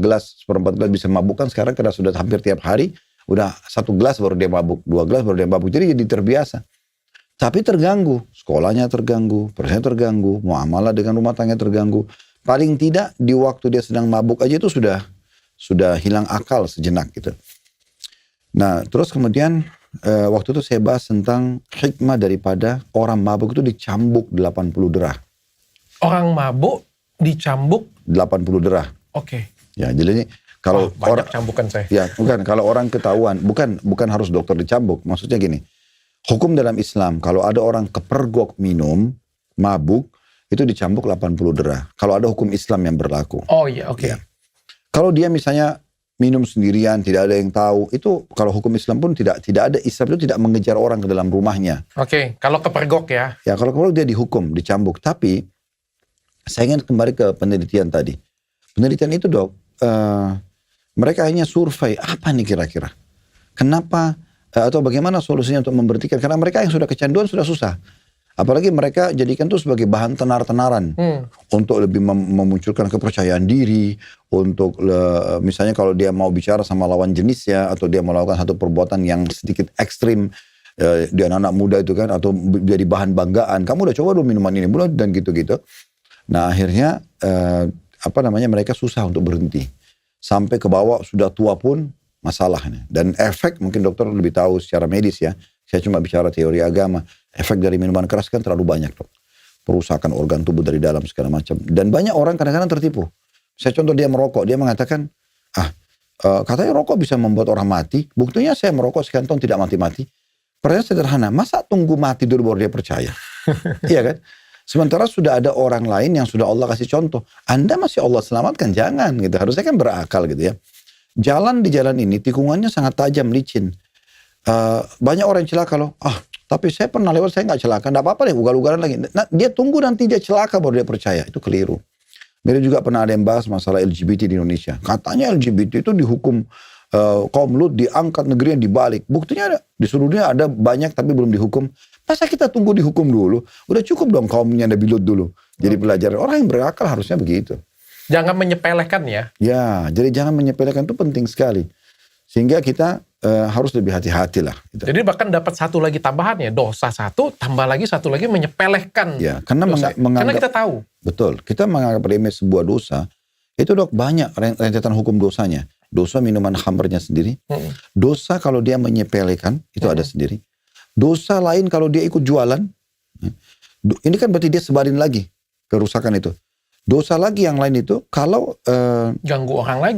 gelas, seperempat gelas bisa mabuk kan sekarang karena sudah hampir tiap hari, udah 1 gelas baru dia mabuk, 2 gelas baru dia mabuk, jadi terbiasa. Tapi terganggu, sekolahnya terganggu, persennya terganggu, muamalah dengan rumah tangga terganggu. Paling tidak di waktu dia sedang mabuk aja itu sudah hilang akal sejenak gitu. Nah terus kemudian waktu itu saya bahas tentang hikmah daripada orang mabuk itu dicambuk 80 derah. Orang mabuk dicambuk 80 derah. Oke. Ya, jadi ini kalau banyak cambukan saya. Ya, bukan kalau orang ketahuan, bukan harus dokter dicambuk. Maksudnya gini. Hukum dalam Islam kalau ada orang kepergok minum, mabuk, itu dicambuk 80 derah. Kalau ada hukum Islam yang berlaku. Oh iya, oke. Ya. Kalau dia misalnya minum sendirian, tidak ada yang tahu, itu kalau hukum Islam pun tidak ada, Islam itu tidak mengejar orang ke dalam rumahnya. Oke, kalau kepergok ya. Ya, kalau kepergok dia dihukum, dicambuk. Tapi saya ingin kembali ke penelitian tadi. Penelitian itu dok, mereka hanya survei apa nih kira-kira. Kenapa atau bagaimana solusinya untuk memberhentikan? Karena mereka yang sudah kecanduan sudah susah. Apalagi mereka jadikan itu sebagai bahan tenar-tenaran. Untuk lebih memunculkan kepercayaan diri. Untuk misalnya kalau dia mau bicara sama lawan jenisnya. Atau dia melakukan satu perbuatan yang sedikit ekstrim. Dia anak-anak muda itu kan. Atau jadi bahan banggaan. Kamu udah coba dong minuman ini. Dan gitu-gitu. Nah akhirnya mereka susah untuk berhenti. Sampai ke bawah sudah tua pun masalahnya. Dan efek mungkin dokter lebih tahu secara medis ya. Saya cuma bicara teori agama. Efek dari minuman keras kan terlalu banyak dok. Perusakan organ tubuh dari dalam segala macam. Dan banyak orang kadang-kadang tertipu. Saya contoh dia merokok. Dia mengatakan, katanya rokok bisa membuat orang mati. Buktinya saya merokok sekian tahun tidak mati-mati. Pertanyaan sederhana. Masa tunggu mati dulu baru dia percaya? Iya kan? Sementara sudah ada orang lain yang sudah Allah kasih contoh. Anda masih Allah selamatkan. Jangan gitu. Harusnya kan berakal gitu ya. Jalan di jalan ini tikungannya sangat tajam, licin. Banyak orang yang celaka loh. Tapi saya pernah lewat, saya nggak celaka. Nggak apa-apa deh, ugal-ugalan lagi. Nah, dia tunggu nanti dia celaka baru dia percaya. Itu keliru. Mirip juga pernah ada yang bahas masalah LGBT di Indonesia. Katanya LGBT itu dihukum kaum Lut, diangkat negerinya dibalik. Buktinya di seluruh dunia ada banyak tapi belum dihukum. Masa kita tunggu dihukum dulu? Udah cukup dong kaumnya Nabi Lut dulu. Jadi pelajaran orang yang berakal harusnya begitu. Jangan menyepelekan ya. Ya, jadi jangan menyepelekan itu penting sekali. Sehingga kita harus lebih hati-hati lah. Gitu. Jadi bahkan dapat satu lagi tambahan ya. Dosa satu, tambah lagi satu lagi menyepelekan. Ya, karena karena kita tahu. Betul, kita menganggap remeh sebuah dosa. Itu dok banyak rentetan hukum dosanya. Dosa minuman khamrnya sendiri. Dosa kalau dia menyepelekan, itu ada sendiri. Dosa lain kalau dia ikut jualan. Ini kan berarti dia sebarin lagi kerusakan itu. Dosa lagi yang lain itu kalau ganggu orang lagi.